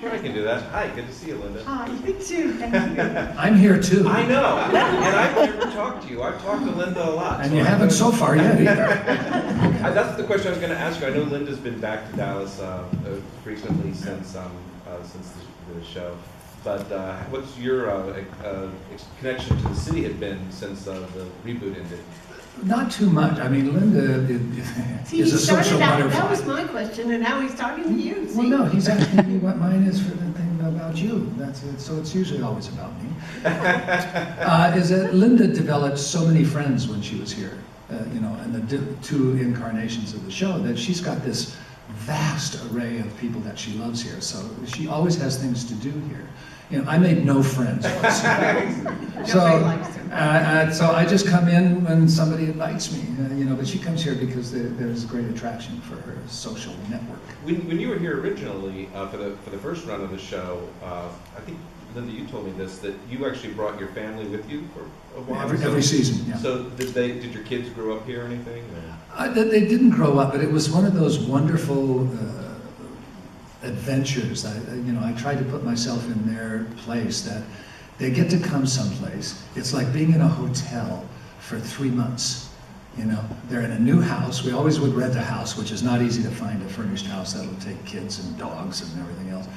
Sure, I can do that. Hi, good to see you, Linda. Hi, you too. Thank you. I'm here too. I know, and I've never talked to you. I've talked to Linda a lot. And you haven't so far yet either. That's the question I was going to ask you. I know Linda's been back to Dallas frequently since the show. But what's your connection to the city had been since the reboot ended? Not too much. I mean, Linda See, is a social butterfly. That was my question, and now he's talking to you. See? Well, no, he's asking me what mine is for the thing about you. That's it. So it's usually always about me. Is that Linda developed so many friends when she was here, in the two incarnations of the show, that she's got this vast array of people that she loves here. So she always has things to do here. I made no friends once. So I just come in when somebody invites me, but she comes here because there's great attraction for her social network. When you were here originally for the first run of the show, I think, Linda, you told me this, that you actually brought your family with you for a while. Every season, yeah. So did your kids grow up here or anything? They didn't grow up, but it was one of those wonderful adventures. I tried to put myself in their place, that they get to come someplace. It's like being in a hotel for 3 months. They're in a new house. We always would rent a house, which is not easy to find, a furnished house that'll take kids and dogs and everything else.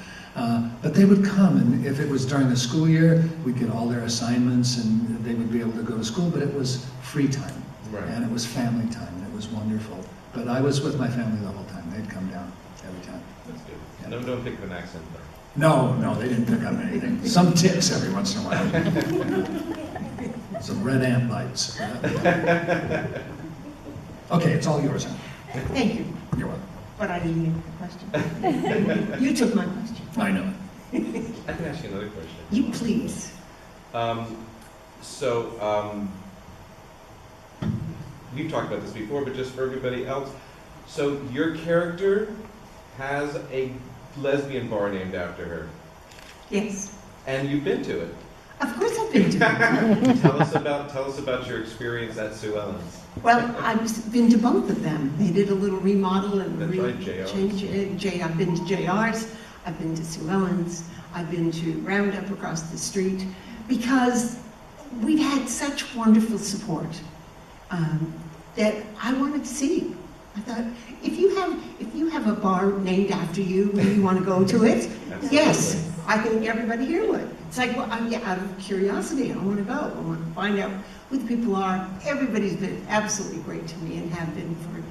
But they would come, and if it was during the school year, we'd get all their assignments and they would be able to go to school, but it was free time. Right. And it was family time, and it was wonderful. But I was with my family the whole time. They'd come down every time. That's good. Yeah. No, don't pick up an accent there. No, they didn't pick up anything. Some ticks every once in a while. Some red ant bites. Okay, it's all yours now. Thank you. You're welcome. But I didn't get the question. You took my question. I know it. I can ask you another question. You please. We've talked about this before, but just for everybody else. So your character has a lesbian bar named after her, Yes. and you've been to it. Of course I've been to it. Tell us about your experience at Sue Ellen's. Well, I've been to both of them. They did a little remodel and That's right, JR. change it. I've been to JR's, I've been to Sue Ellen's, I've been to Roundup across the street, because we've had such wonderful support that I wanted to see. I thought, if you have a bar named after you, will you want to go to it? Absolutely. Yes, I think everybody here would. It's like, well, out of curiosity, I want to go. I want to find out who the people are. Everybody's been absolutely great to me, and have been for,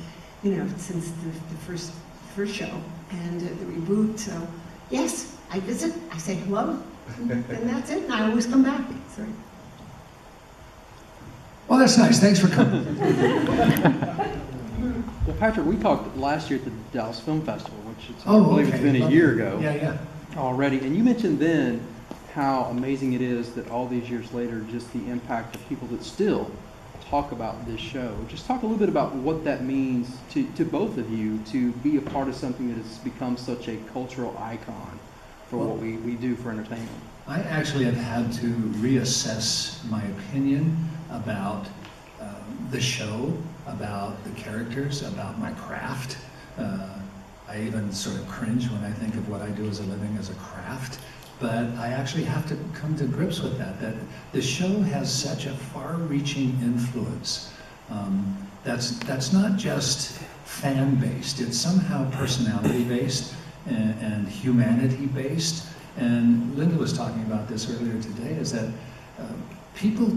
since the first show and the reboot. So, yes, I visit, I say hello, and that's it. And I always come back. So. Well, that's nice. Thanks for coming. Well, Patrick, we talked last year at the Dallas Film Festival, which I Oh, believe okay. it's been a year ago Yeah. already. And you mentioned then how amazing it is that all these years later, just the impact of people that still talk about this show. Just talk a little bit about what that means to both of you to be a part of something that has become such a cultural icon for what we do for entertainment. I actually have had to reassess my opinion about the show, about the characters, about my craft. I even sort of cringe when I think of what I do as a living as a craft. But I actually have to come to grips with that the show has such a far-reaching influence. That's not just fan-based, it's somehow personality-based and humanity-based. And Linda was talking about this earlier today, is that people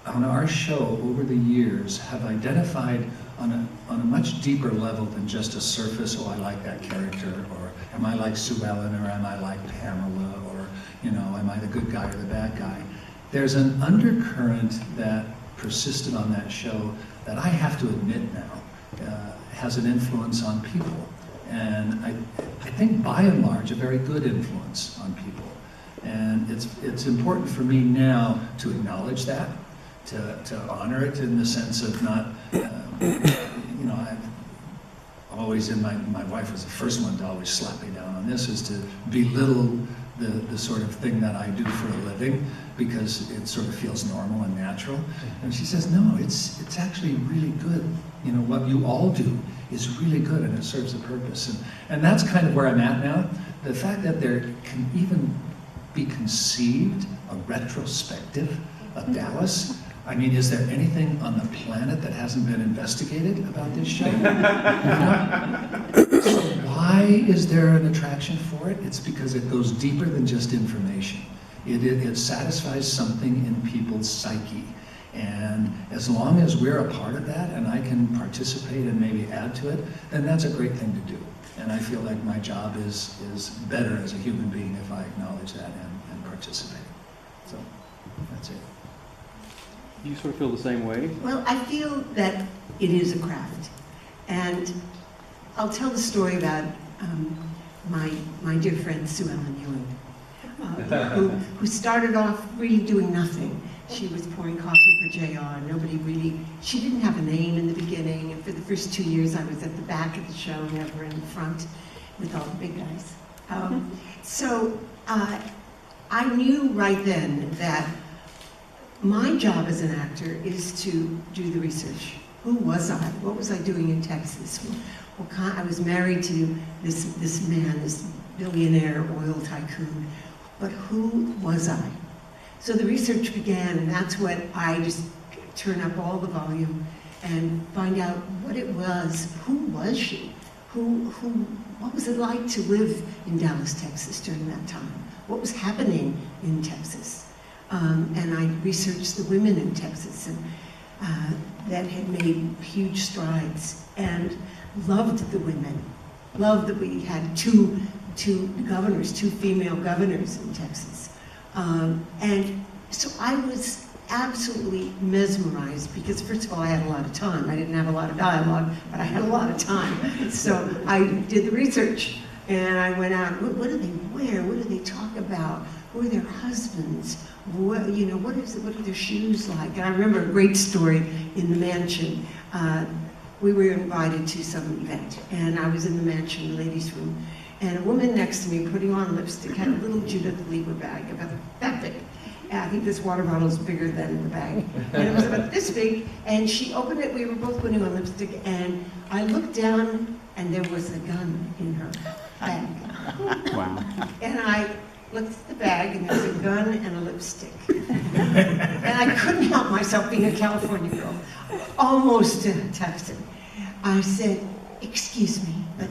on our show over the years have identified on a much deeper level than just a surface, oh, I like that character, or am I like Sue Ellen, or am I like Pamela, or, am I the good guy or the bad guy? There's an undercurrent that persisted on that show that I have to admit now has an influence on people. And I think by and large a very good influence on people. And it's important for me now to acknowledge that, to honor it in the sense of not, I've always, my wife was the first one to always slap me down on this, is to belittle the sort of thing that I do for a living because it sort of feels normal and natural. And she says, no, it's actually really good. You know, what you all do is really good and it serves a purpose. And that's kind of where I'm at now. The fact that there can even be conceived a retrospective of Dallas. I mean, is there anything on the planet that hasn't been investigated about this show? So why is there an attraction for it? It's because it goes deeper than just information. It satisfies something in people's psyche. And as long as we're a part of that and I can participate and maybe add to it, then that's a great thing to do. And I feel like my job is better as a human being if I acknowledge that and participate. So that's it. Do you sort of feel the same way? Well, I feel that it is a craft. And I'll tell the story about my dear friend Sue Ellen Ewing, who started off really doing nothing. She was pouring coffee for JR. She didn't have a name in the beginning, and for the first 2 years I was at the back of the show, never in the front with all the big guys. So I knew right then that my job as an actor is to do the research. Who was I? What was I doing in Texas? I was married to this man, this billionaire oil tycoon, but who was I? So the research began, and that's what I just turn up all the volume and find out what it was. Who was she? What was it like to live in Dallas, Texas during that time? What was happening in Texas? And I researched the women in Texas and that had made huge strides, and loved the women. Loved that we had two female governors in Texas. And so I was absolutely mesmerized because, first of all, I had a lot of time. I didn't have a lot of dialogue, but I had a lot of time. So I did the research, and I went out. What do they wear? What do they talk about? Who are their husbands? What are their shoes like? And I remember a great story in the mansion. We were invited to some event, and I was in the mansion, the ladies' room, and a woman next to me putting on lipstick had a little Judith Lieber bag about that big. I think this water bottle is bigger than the bag. And it was about this big, and she opened it, we were both putting on lipstick, and I looked down, and there was a gun in her bag. Wow. And I looked at the bag, and there was a gun and a lipstick. And I couldn't help myself, being a California girl, almost to Texan. I said, "Excuse me, but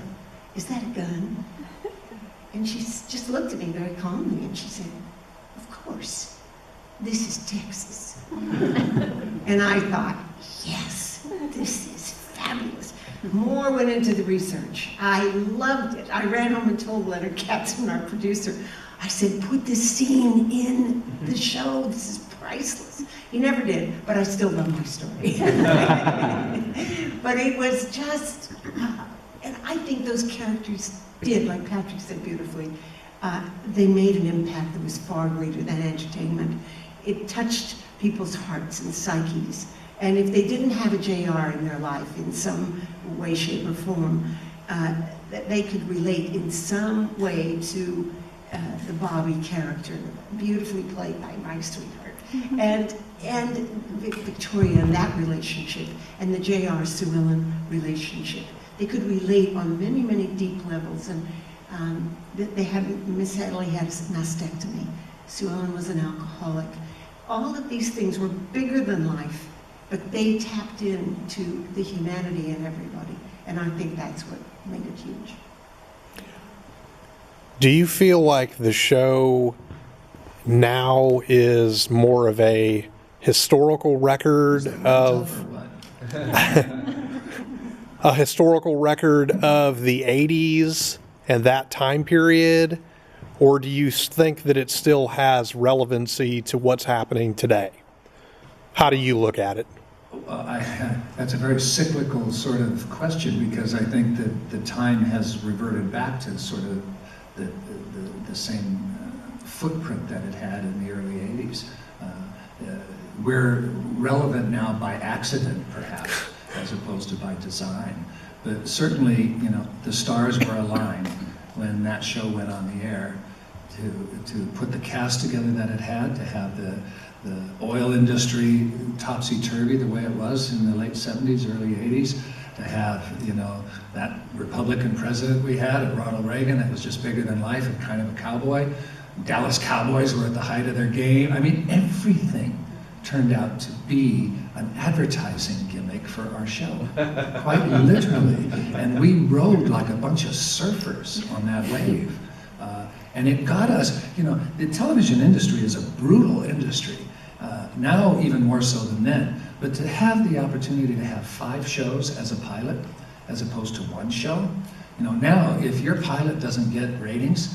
is that a gun?" And she just looked at me very calmly, and she said, "Of course, this is Texas." And I thought, yes, this is fabulous. More went into the research. I loved it. I ran home and told Leonard Katzman, our producer, I said, "Put this scene in the show. This is priceless." He never did, but I still love my story. But it was just, and I think those characters did, like Patrick said beautifully, they made an impact that was far greater than entertainment. It touched people's hearts and psyches. And if they didn't have a JR in their life in some way, shape, or form, that they could relate in some way to the Bobby character, beautifully played by my sweetheart. And Victoria and that relationship, and the JR Sue Ellen relationship. They could relate on many, many deep levels. And Miss Hadley had a mastectomy. Sue Ellen was an alcoholic. All of these things were bigger than life, but they tapped into the humanity in everybody. And I think that's what made it huge. Do you feel like the show now is more of a historical record of a historical record of the 80s and that time period, or do you think that it still has relevancy to what's happening today? How do you look at it? That's a very cyclical sort of question, because I think that the time has reverted back to sort of the same footprint that it had in the early 80s. We're relevant now by accident, perhaps, as opposed to by design. But certainly, the stars were aligned when that show went on the air to put the cast together that it had, to have the oil industry topsy-turvy the way it was in the late 70s, early 80s, to have, you know, that Republican president we had, Ronald Reagan, that was just bigger than life and kind of a cowboy. Dallas Cowboys were at the height of their game. I mean, everything turned out to be an advertising gimmick for our show, quite literally. And we rode like a bunch of surfers on that wave. And it got us, you know, the television industry is a brutal industry, now even more so than then. But to have the opportunity to have 5 shows as a pilot, as opposed to 1 show, you know, now if your pilot doesn't get ratings,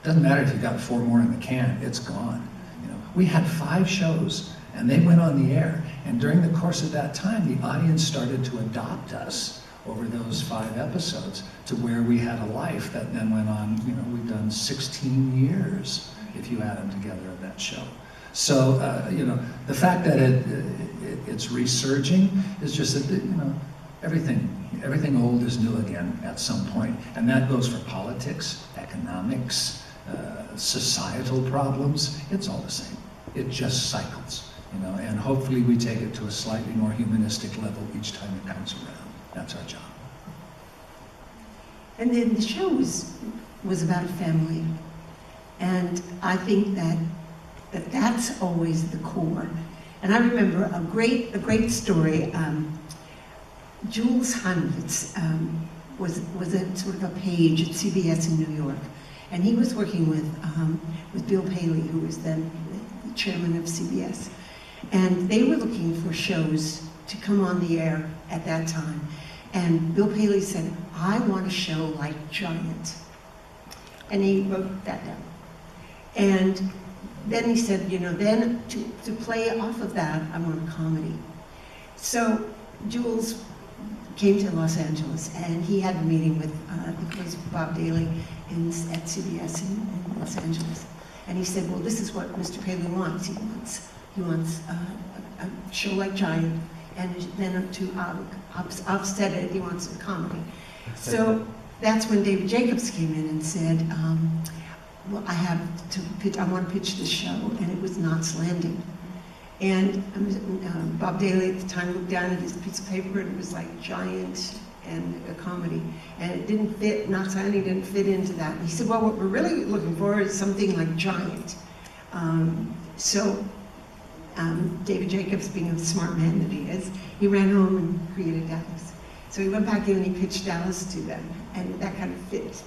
doesn't matter if you got 4 more in the can, it's gone. You know, we had 5 shows and they went on the air. And during the course of that time, the audience started to adopt us over those 5 episodes to where we had a life that then went on, you know, we've done 16 years if you add them together of that show. So, you know, the fact that it's resurging is just that, you know, everything old is new again at some point. And that goes for politics, economics, societal problems. It's all the same. It just cycles, you know, and hopefully we take it to a slightly more humanistic level each time it comes around. That's our job. And then the show was about a family. And I think that's always the core. And I remember a great story. Jules Heinowitz was a sort of a page at CBS in New York. And he was working with Bill Paley, who was then the chairman of CBS. And they were looking for shows to come on the air at that time. And Bill Paley said, I want a show like Giant. And he wrote that down. And then he said, you know, then to play off of that, I want a comedy. So Jules came to Los Angeles and he had a meeting with, I think it was Bob Daly at CBS in Los Angeles. And he said, well, this is what Mr. Paley wants. He wants a show like Giant, and then to offset it, he wants a comedy. So that's when David Jacobs came in and said, well, I want to pitch this show, and it was Knots Landing. And Bob Daly at the time looked down at his piece of paper, and it was like Giant and a comedy. And it didn't fit, Knots Landing didn't fit into that. And he said, well, what we're really looking for is something like Giant. David Jacobs, being the smart man that he is, he ran home and created Dallas. So he went back in and he pitched Dallas to them, and that kind of fit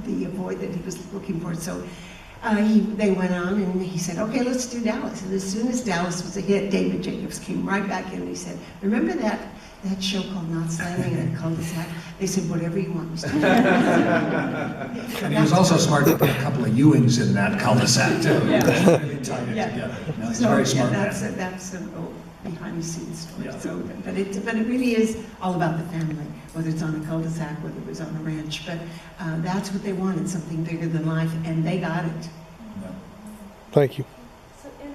the void that he was looking for. So they went on and he said, okay, let's do Dallas. And as soon as Dallas was a hit, David Jacobs came right back in and he said, remember that show called Knots Landing and cul-de-sac? They said, whatever you want, Mr. And he was also smart to put a couple of Ewings in that cul-de-sac too. Yeah. Really tied it together. No, he's a very smart man. That's a behind-the-scenes story. Yeah. So, but it really is all about the family, whether it's on a cul-de-sac, whether it was on a ranch. But that's what they wanted, something bigger than life, and they got it. Yeah. Thank you. So in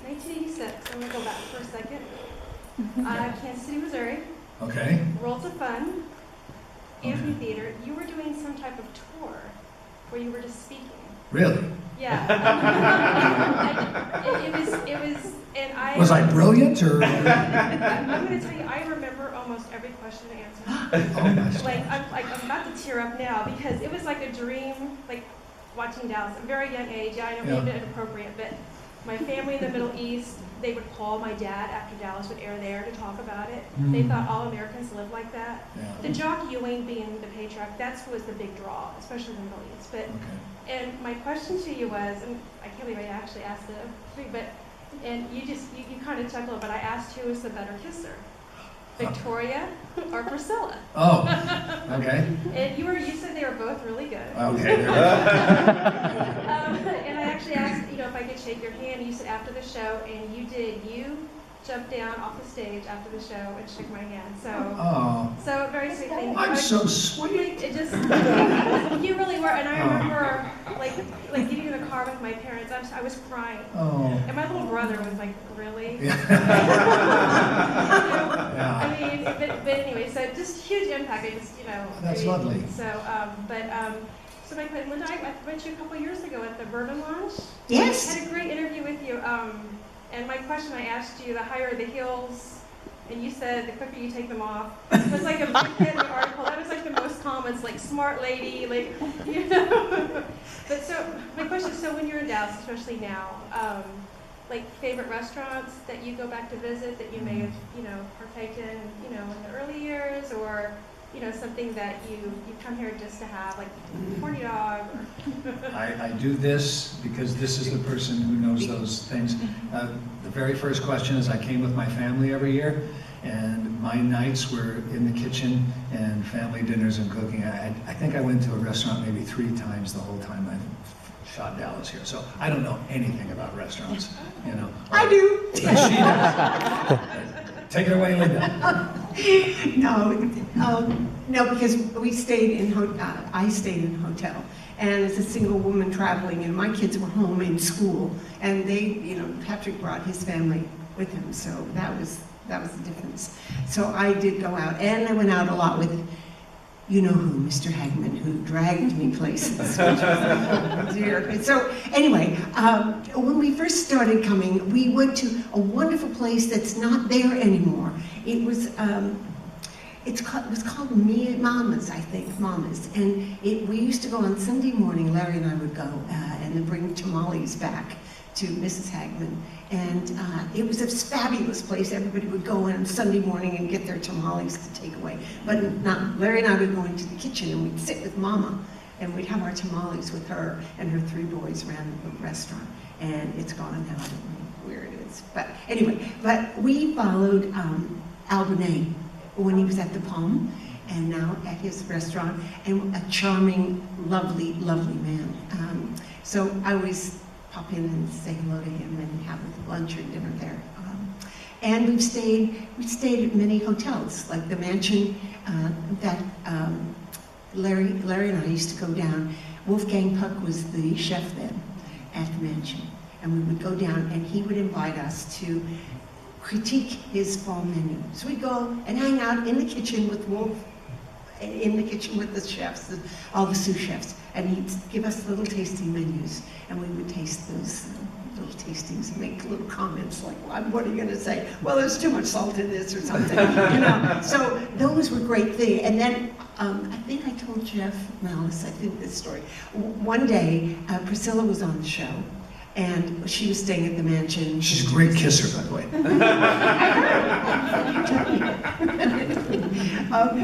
1986, I'm going to go back for a second. Kansas City, Missouri, Okay. Worlds of Fun, Okay. Amphitheater. You were doing some type of tour where you were just speaking. Really? Yeah. it was, and I. Was I brilliant or? I'm going to tell you, I remember almost every question and answer. Oh my gosh. I'm about to tear up now because it was like a dream, like watching Dallas. At a very young age, I know maybe inappropriate, but my family in the Middle East, they would call my dad after Dallas would air there to talk about it. They thought all Americans lived like that. Yeah. The Jock Ewing being the patriarch, that was the big draw, especially in the Middle East. But and my question to you was, and I can't believe I actually asked it, but and you kind of chuckled, but I asked who was the better kisser, Victoria or Priscilla? Oh, okay. And you said they were both really good. Okay. There we go. And I actually asked, if I could shake your hand. And you said after the show, and you did. You jumped down off the stage after the show and shook my hand. So very sweet thing. I'm so sweet. It just you really were. And I remember like getting in the car with my parents. I was crying. Oh. And my little brother was like, really? Yeah. I mean, but anyway, so just huge impact. I just, That's lovely. So, So my question, Linda, I met you a couple years ago at the Bourbon Lounge. Yes. I had a great interview with you. And my question, I asked you, the higher the heels, and you said the quicker you take them off. It was like a big hit in the article. That was like the most common. It's like smart lady, like, you know. But so my question is, so when you're in Dallas, especially now, like favorite restaurants that you go back to visit that you may have, you know, partaken in, you know, in the early years, or, you know, something that you come here just to have, like corny dog, or I do this because this is the person who knows those things. The very first question is, I came with my family every year, and my nights were in the kitchen and family dinners and cooking. I think I went to a restaurant maybe 3 times the whole time I shot Dallas here. So I don't know anything about restaurants, you know. I do. She does. Take it away, Linda. No, because we stayed in, I stayed in a hotel, and as a single woman traveling, and my kids were home in school, and they, you know, Patrick brought his family with him, so that was the difference. So I did go out, and I went out a lot with, you know who, Mr. Hagman, who dragged me places. Which was, dear. So anyway, when we first started coming, we went to a wonderful place that's not there anymore. It was it was called Mama's, I think, Mama's, and we used to go on Sunday morning. Larry and I would go and then bring tamales back to Mrs. Hagman, and it was a fabulous place. Everybody would go in on Sunday morning and get their tamales to take away. But not, Larry and I would go into the kitchen and we'd sit with Mama, and we'd have our tamales with her, and her 3 boys ran the restaurant. And it's gone now, I don't know where it is. But anyway, but we followed Al Bonet when he was at the Palm, and now at his restaurant, and a charming, lovely, lovely man. So I always pop in and say hello to him and have lunch or dinner there. And we stayed at many hotels, like the mansion that Larry and I used to go down. Wolfgang Puck was the chef then at the mansion, and we would go down, and he would invite us to critique his fall menu. So we'd go and hang out in the kitchen with Wolf, in the kitchen with the chefs, all the sous chefs, and he'd give us little tasting menus, and we would taste those little tastings and make little comments like, well, what are you going to say? Well, there's too much salt in this or something, you know. So those were great things. And then I think I told Jeff Malice, I think this story. One day, Priscilla was on the show, and she was staying at the mansion. She's a great kisser, by the way.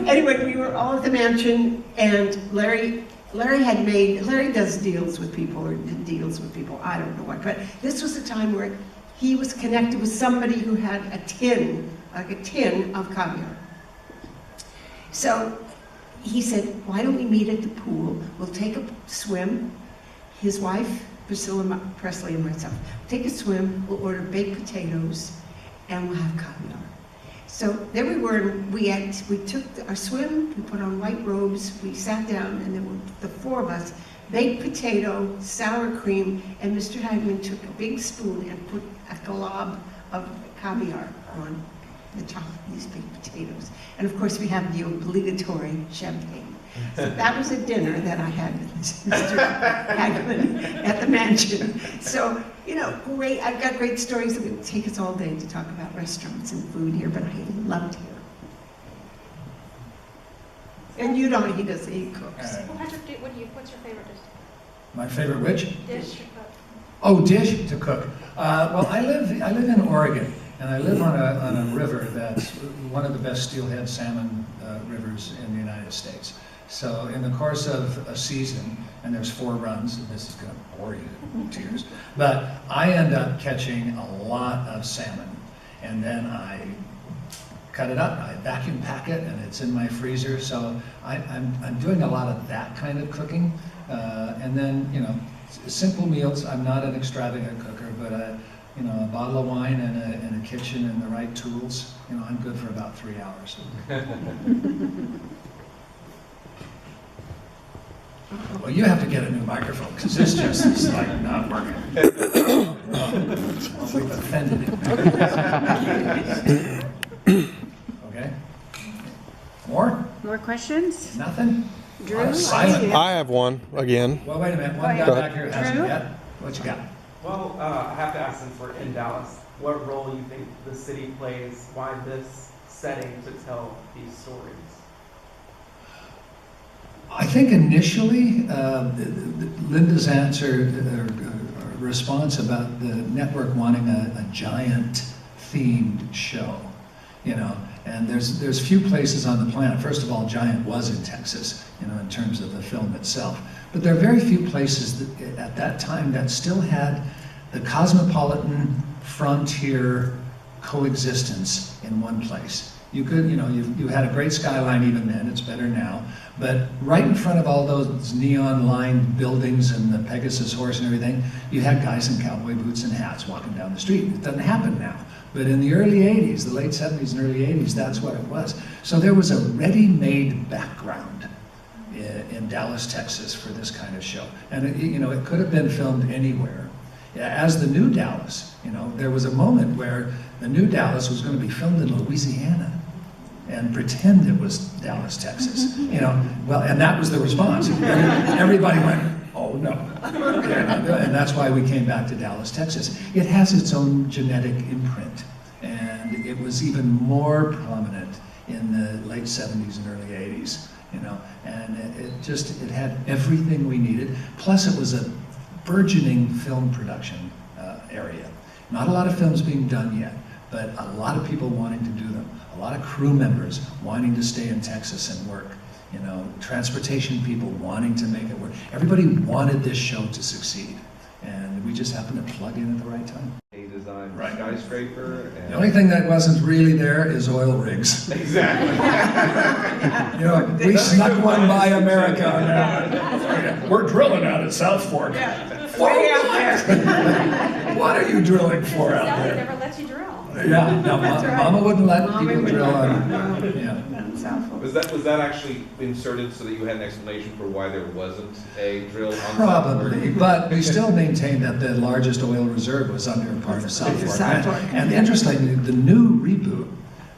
Anyway, we were all at the mansion, and Larry does deals with people, or did deals with people, I don't know what, but this was a time where he was connected with somebody who had a tin of caviar. So he said, why don't we meet at the pool? We'll take a swim. His wife, Priscilla Presley, and myself, take a swim, we'll order baked potatoes, and we'll have caviar. So there we were, we took our swim, we put on white robes, we sat down, and then the 4 of us, baked potato, sour cream, and Mr. Hagman took a big spoon and put a glob of caviar on the top of these baked potatoes. And of course we have the obligatory champagne. So that was a dinner that I had with Mr. Hagman at the mansion. So, you know, great, I've got great stories. It would take us all day to talk about restaurants and food here, but I loved here. And you don't, he cooks. Well, Patrick, what's your favorite dish? My favorite which? Dish to cook. Oh, dish to cook. Well, I live in Oregon, and I live on a river that's one of the best steelhead salmon rivers in the United States. So in the course of a season, and there's 4 runs, and this is going to bore you to tears, but I end up catching a lot of salmon, and then I cut it up, I vacuum pack it, and it's in my freezer. So I'm doing a lot of that kind of cooking, and then, you know, simple meals. I'm not an extravagant cooker, but you know, a bottle of wine and a kitchen and the right tools, you know, I'm good for about 3 hours. Well, you have to get a new microphone, because this just is like not working. We've offended him. Okay? More? More questions? Nothing? Drew? Silent. I have one again. Well, wait a minute, one Go guy ahead. back here hasn't Drew? yet. What you got? Well, I have to ask, since we're in Dallas, what role you think the city plays, why this setting to tell these stories? I think initially, Linda's answer or response about the network wanting a giant themed show, you know, and there's few places on the planet. First of all, Giant was in Texas, you know, in terms of the film itself. But there are very few places that, at that time, that still had the cosmopolitan frontier coexistence in one place. You could, you know, you had a great skyline even then, it's better now, but right in front of all those neon-lined buildings and the Pegasus horse and everything, you had guys in cowboy boots and hats walking down the street. It doesn't happen now. But in the early 80s, the late 70s and early 80s, that's what it was. So there was a ready-made background in Dallas, Texas for this kind of show. And it, you know, it could have been filmed anywhere. As the new Dallas, you know, there was a moment where the new Dallas was going to be filmed in Louisiana and pretend it was Dallas, Texas. You know, well, and that was the response. Everybody went, oh no. And that's why we came back to Dallas, Texas. It has its own genetic imprint, and it was even more prominent in the late 70s and early 80s, you know, and it had everything we needed. Plus it was a burgeoning film production area. Not a lot of films being done yet, but a lot of people wanting to do them. A lot of crew members wanting to stay in Texas and work. You know, transportation people wanting to make it work. Everybody wanted this show to succeed, and we just happened to plug in at the right time. A design Right. skyscraper. And The only thing that wasn't really there is oil rigs. Exactly. You know, we snuck one by America. We're drilling out at South Fork. Way out there. What are you drilling for out Sally there? never lets you drill. Yeah, no, That's right. Mama wouldn't let Mama people wouldn't drill let- on. no. Yeah. That's awful. Was that actually inserted so that you had an explanation for why there wasn't a drill on Probably, but we still maintain that the largest oil reserve was under part of South Fork. South Fork. And interestingly, the new reboot,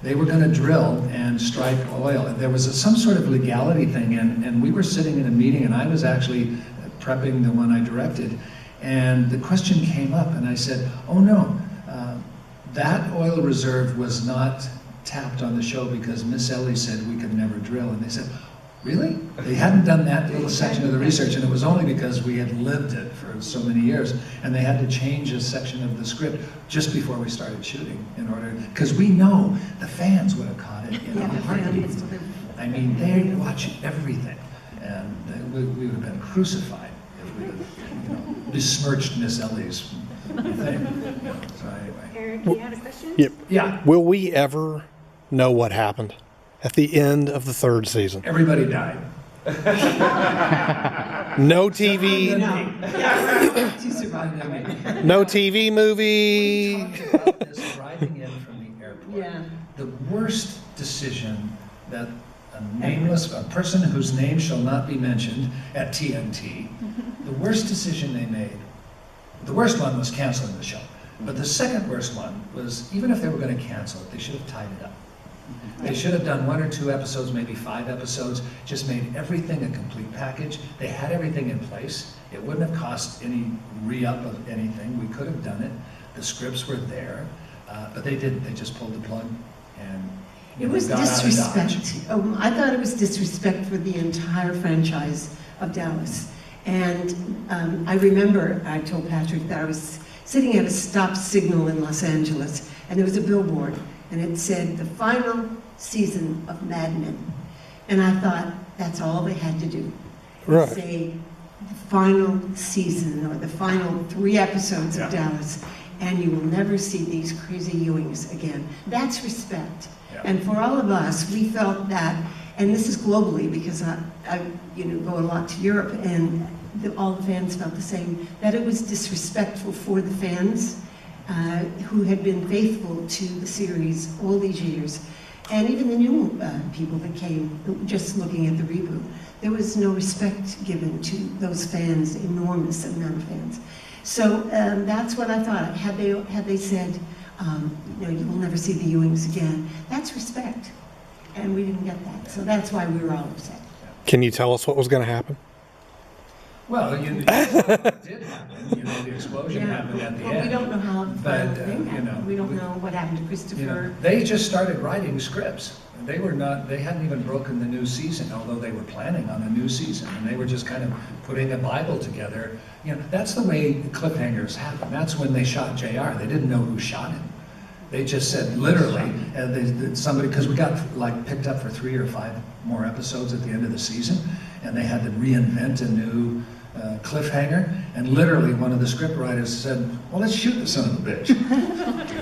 they were going to drill and strike oil. And there was some sort of legality thing, and we were sitting in a meeting, and I was actually prepping the one I directed, and the question came up, and I said, oh no, that oil reserve was not tapped on the show because Miss Ellie said we could never drill. And they said, really? They hadn't done that little section of the research, and it was only because we had lived it for so many years, and they had to change a section of the script just before we started shooting in order, because we know the fans would have caught it in a heartbeat. I mean, they watch everything, and we would have been crucified if we had, you know, besmirched Miss Ellie's thing. So anyway. Eric, you had a question? Yep. Yeah, Will we ever know what happened at the end of the third season? everybody died. No TV, She survived. no TV movie. We talked about this driving in from the airport. Yeah. The worst decision that a person whose name shall not be mentioned at TNT, the worst decision they made, the worst one was canceling the show. But the second worst one was, even if they were going to cancel it, they should have tied it up. They should have done 1 or 2 episodes, maybe 5 episodes, just made everything a complete package. They had everything in place. It wouldn't have cost any re-up of anything. We could have done it. The scripts were there, but they didn't. They just pulled the plug and It was got out of disrespect. Dodge. Oh, I thought it was disrespect for the entire franchise of Dallas. And I remember I told Patrick that I was sitting at a stop signal in Los Angeles, and there was a billboard, and it said, the final season of Mad Men. And I thought, that's all they had to do. Right. Say, the final season, or the final 3 episodes of Dallas, and you will never see these crazy Ewings again. That's respect. Yeah. And for all of us, we felt that, and this is globally, because I go a lot to Europe, and all the fans felt the same, that it was disrespectful for the fans who had been faithful to the series all these years. And even the new people that came, just looking at the reboot, there was no respect given to those fans, enormous amount of fans. So that's what I thought. Had they said, you will never see the Ewings again, that's respect. And we didn't get that. So that's why we were all upset. Can you tell us what was going to happen? Well, it did happen. The explosion happened at the Well, end. we don't know how the But, final thing happened. We don't know what happened to You know, Christopher. they just started writing scripts. They hadn't even broken the new season, although they were planning on a new season, and they were just kind of putting a Bible together. That's the way cliffhangers happen. That's when they shot JR. They didn't know who shot him. They just said literally, somebody, because we got picked up for 3 or 5 more episodes at the end of the season, and they had to reinvent a new cliffhanger, and literally one of the script writers said, well, let's shoot the son of a bitch.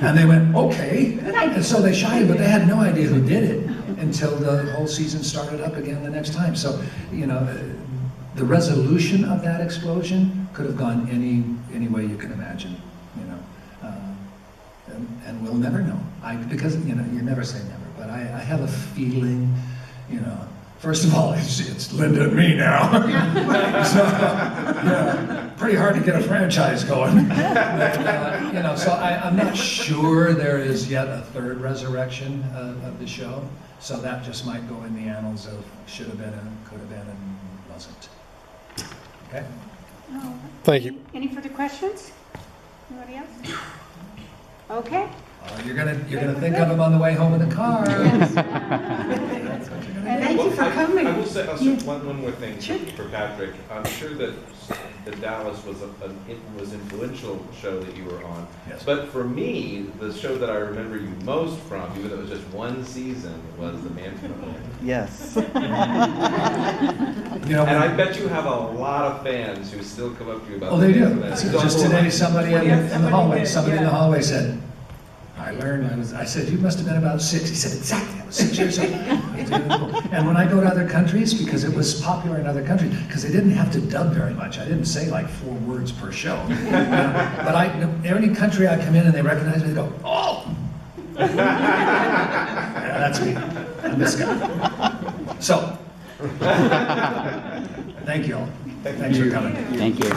And they went, okay. And so they shot him, but they had no idea who did it until the whole season started up again the next time. So, the resolution of that explosion could have gone any way you can imagine, and we'll never know. Because you never say never, but I have a feeling, first of all, it's Linda and me now. So, pretty hard to get a franchise going. But, so I'm not sure there is yet a third resurrection of the show. So that just might go in the annals of should have been and could have been and wasn't. Okay? Thank you. Any further questions? Anybody else? Okay. You're gonna think of them on the way home in the car. And thank you for coming. I will say Yeah. one more thing Sure. for Patrick. I'm sure that Dallas was influential show that you were on. Yes. But for me, the show that I remember you most from, even though it was just one season, was The Man from the Moon. Yes. And I bet you have a lot of fans who still come up to you about. Oh, they do. that. Just today, somebody in the hallway, did, somebody in the yeah. hallway said, I said, you must have been about 6. He said, exactly, I was 6 years old. And when I go to other countries, because it was popular in other countries, because they didn't have to dub very much. I didn't say 4 words per show. But any country I come in and they recognize me, they go, oh! Yeah, that's me. I'm this guy. So, thank you all. Thanks for coming. Thank you.